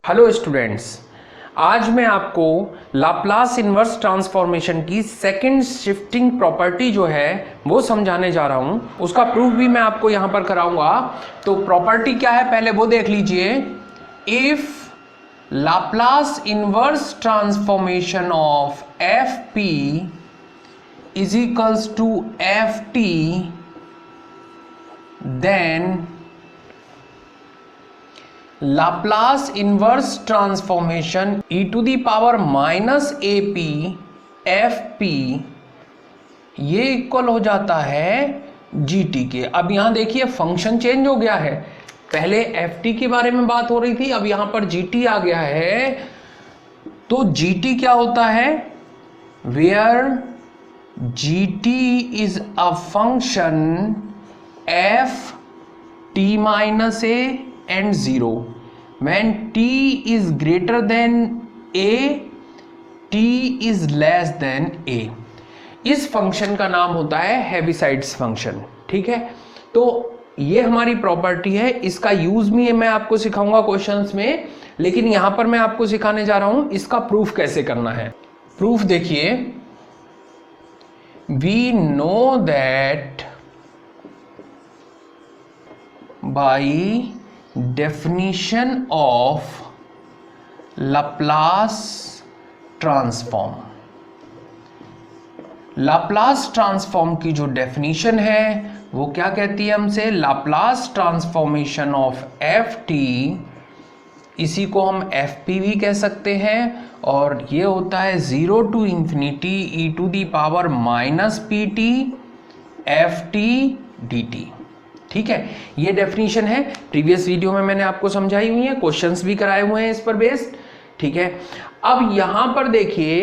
Hello students, आज मैं आपको लाप्लास इनवर्स ट्रांसफॉर्मेशन की सेकंड शिफ्टिंग प्रॉपर्टी जो है वो समझाने जा रहा हूं। उसका प्रूफ भी मैं आपको यहां पर कराऊंगा। तो प्रॉपर्टी क्या है पहले वो देख लीजिए। If Laplace inverse transformation of F P is equals to F T, then Laplace inverse transformation e to the power minus A P F P ये इक्वल हो जाता है जी टी के। अब यहां देखिए फंक्शन चेंज हो गया है। पहले एफ टी के बारे में बात हो रही थी, अब यहां पर जी टी आ गया है। तो जी टी क्या होता है? Where G T is a function F T minus A and 0 when t is greater than a, t is less than a। इस फंक्शन का नाम होता है हेविसाइड्स फंक्शन। ठीक है, तो ये हमारी प्रॉपर्टी है। इसका यूज भी मैं आपको सिखाऊंगा क्वेश्चंस में, लेकिन यहां पर मैं आपको सिखाने जा रहा हूं इसका प्रूफ कैसे करना है। प्रूफ देखिए, we know that by definition of Laplace transform, Laplace transform की जो डेफिनेशन है वो क्या कहती है हमसे? Laplace transformation of F T, इसी को हम एफ पी भी कह सकते हैं, और ये होता है 0 to infinity E to the power minus P T F T D T. ठीक है, ये डेफिनेशन है। प्रीवियस वीडियो में मैंने आपको समझाई हुई है, क्वेश्चंस भी कराए हुए हैं इस पर बेस्ड। ठीक है, अब यहां पर देखिए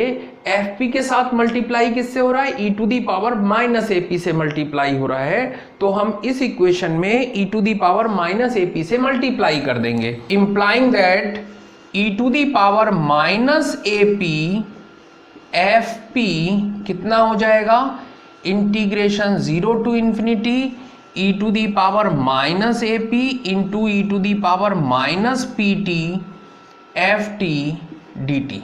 एफ पी के साथ मल्टीप्लाई किससे हो रहा है? E to the power minus A p से मल्टीप्लाई हो रहा है। तो हम इस इक्वेशन में e to the power minus A p से मल्टीप्लाई कर देंगे, implying that e to the power minus A P F P कितना हो जाएगा? Integration 0 to infinity e to the power minus A P into e to the power minus P T F T D T.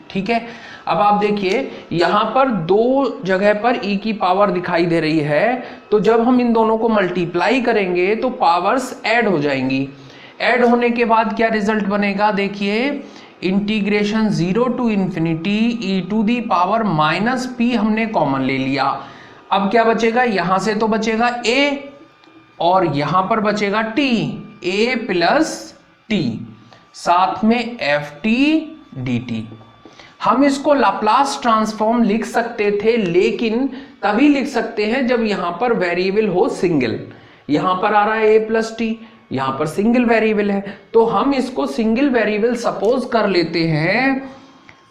ठीक है, अब आप देखिए यहां पर दो जगह पर e की पावर दिखाई दे रही है, तो जब हम इन दोनों को मल्टीप्लाई करेंगे तो पावर्स ऐड हो जाएंगी। ऐड होने के बाद क्या रिजल्ट बनेगा? देखिए, integration 0 to infinity E to the power minus P हमने कॉमन ले लिया। अब क्या बचेगा? यहां से तो बचेगा a और यहां पर बचेगा t, a प्लस टी, साथ में एफ टी डी टी। हम इसको लाप्लास ट्रांसफॉर्म लिख सकते थे, लेकिन तभी लिख सकते हैं जब यहां पर वेरिएबल हो सिंगल। यहां पर आ रहा है a प्लस टी, यहां पर सिंगल वेरिएबल है, तो हम इसको सिंगल वेरिएबल सपोज कर लेते हैं।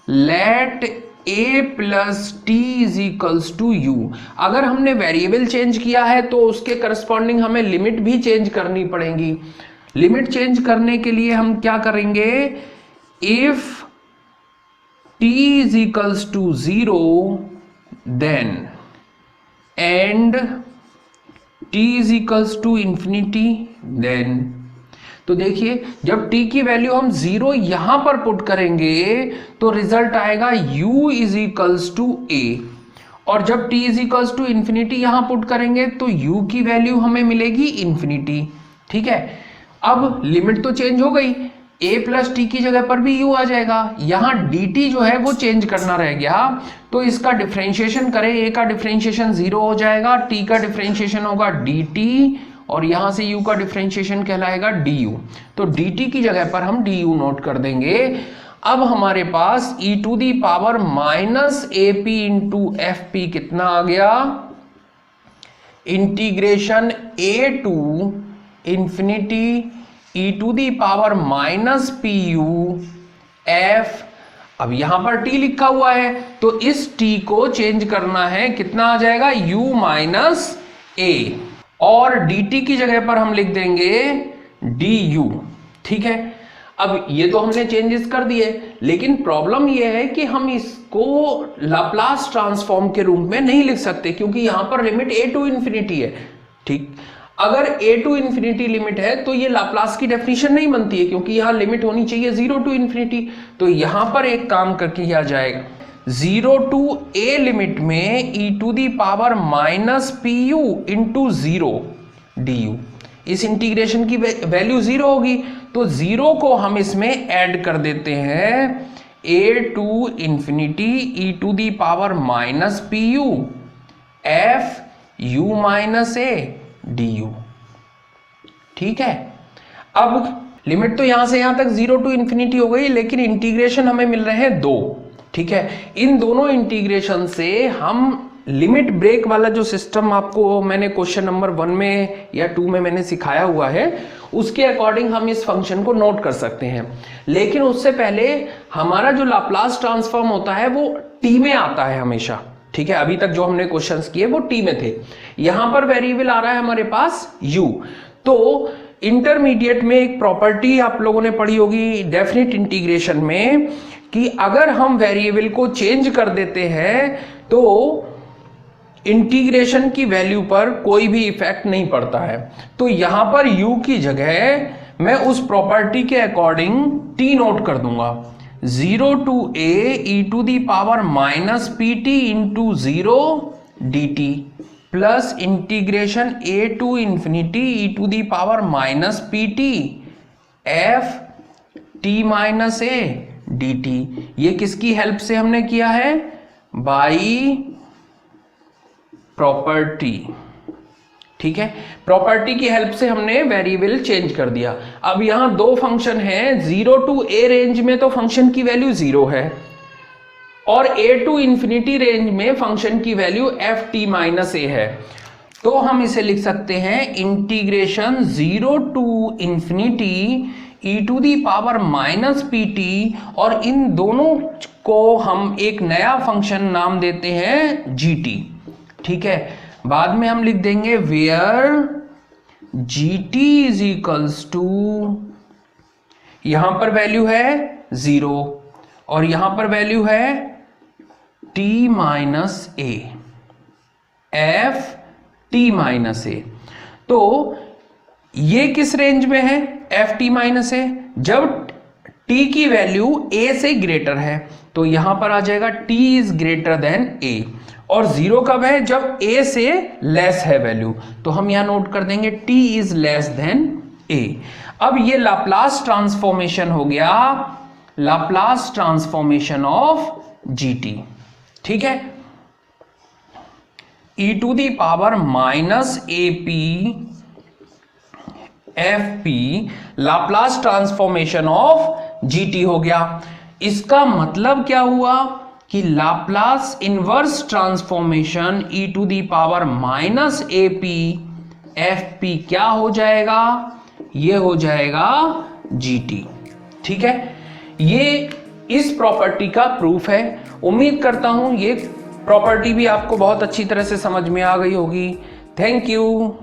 Let a plus T is equals to U. अगर हमने वेरिएबल चेंज किया है तो उसके करस्पॉन्डिंग हमें लिमिट भी चेंज करनी पड़ेगी। लिमिट चेंज करने के लिए हम क्या करेंगे? If t is equals to 0 then and t is equals to infinity then. तो देखिए, जब t की वैल्यू हम 0 यहां पर पुट करेंगे तो रिजल्ट आएगा u is equals to a, और जब t is equals to infinity यहां पुट करेंगे तो u की वैल्यू हमें मिलेगी इंफिनिटी। ठीक है, अब लिमिट तो चेंज हो गई, a प्लस टी की जगह पर भी u आ जाएगा। यहां dt जो है वो चेंज करना रह गया, तो इसका डिफरेंशिएशन करें। a का डिफरेंशिएशन 0 हो जाएगा, t का डिफरेंशिएशन होगा dt, और यहां से u का डिफरेंशिएशन कहलाएगा du। तो dt की जगह पर हम du नोट कर देंगे। अब हमारे पास e to the power minus A P into F P कितना आ गया? Integration a to infinity e to the power minus P U F. अब यहां पर t लिखा हुआ है, तो इस t को चेंज करना है, कितना आ जाएगा? u माइनस a, और dt की जगह पर हम लिख देंगे du। ठीक है, अब ये तो हमने चेंजेस कर दिए, लेकिन प्रॉब्लम ये है कि हम इसको लाप्लास ट्रांसफॉर्म के रूप में नहीं लिख सकते, क्योंकि यहां पर लिमिट a टू इंफिनिटी है। ठीक, अगर a टू इन्फिनिटी लिमिट है तो ये लाप्लास की डेफिनेशन नहीं बनती है, क्योंकि यहां लिमिट होनी चाहिए 0 टू इन्फिनिटी। तो यहां पर एक काम करके किया जाएगा, 0 टू a लिमिट में e to the power minus P U into 0 D U, इस इंटीग्रेशन की वैल्यू 0 होगी, तो 0 को हम इसमें ऐड कर देते हैं a to infinity e to the power minus P U F U minus A D U. ठीक है, अब लिमिट तो यहां से यहां तक 0 टू इन्फिनिटी हो गई, लेकिन इंटीग्रेशन हमें मिल रहे हैं 2। ठीक है, इन दोनों इंटीग्रेशन से हम लिमिट ब्रेक वाला जो सिस्टम आपको मैंने क्वेश्चन नंबर 1 में या 2 में मैंने सिखाया हुआ है, उसके अकॉर्डिंग हम इस फंक्शन को नोट कर सकते हैं। लेकिन उससे पहले हमारा जो लाप्लास ट्रांसफॉर्म होता है वो टी में आता है हमेशा। ठीक है, अभी तक जो हमने क्वेश्चंस किए वो टी में थे, यहां पर वेरिएबल आ रहा है हमारे पास u। तो इंटरमीडिएट में एक प्रॉपर्टी आप लोगों ने पढ़ी होगी डेफिनेट इंटीग्रेशन में, कि अगर हम वेरिएबल को चेंज कर देते हैं तो इंटीग्रेशन की वैल्यू पर कोई भी इफेक्ट नहीं पड़ता है। तो यहां पर u की जगह मैं उस प्रॉपर्टी के अकॉर्डिंग t नोट कर दूंगा, 0 to a e to the power minus P T into 0 D T plus integration a to infinity e to the power minus P T F T minus A D T. ये किसकी help से हमने किया है? By property. ठीक है, property की help से हमने वेरिएबल चेंज कर दिया। अब यहां दो फंक्शन हैं, 0 टू a रेंज में तो फंक्शन की वैल्यू 0 है, और a टू इंफिनिटी रेंज में फंक्शन की value F T minus A है। तो हम इसे लिख सकते हैं integration 0 to infinity e to the power minus P T, और इन दोनों को हम एक नया फंक्शन नाम देते हैं जी टी। ठीक है, बाद में हम लिख देंगे where G T is equals to, यहां पर वैल्यू है 0 और यहां पर वैल्यू है t माइनस ए, एफ टी माइनस ए। तो ये किस रेंज में है? एफ टी माइनस ए। जब t की वैल्यू a से ग्रेटर है तो यहां पर आ जाएगा t is greater than a, और 0 कब है? जब a से लेस है वैल्यू, तो हम यहां नोट कर देंगे t is less than a। अब ये लाप्लास ट्रांसफॉर्मेशन हो गया, लाप्लास ट्रांसफॉर्मेशन ऑफ gt। ठीक है, e to the power minus A P F P Laplace transformation of gt हो गया। इसका मतलब क्या हुआ कि Laplace inverse transformation e to the power minus A P F P क्या हो जाएगा? ये हो जाएगा gt। ठीक है, ये इस प्रॉपर्टी का प्रूफ है। उम्मीद करता हूं ये प्रॉपर्टी भी आपको बहुत अच्छी तरह से समझ में आ गई होगी। Thank you.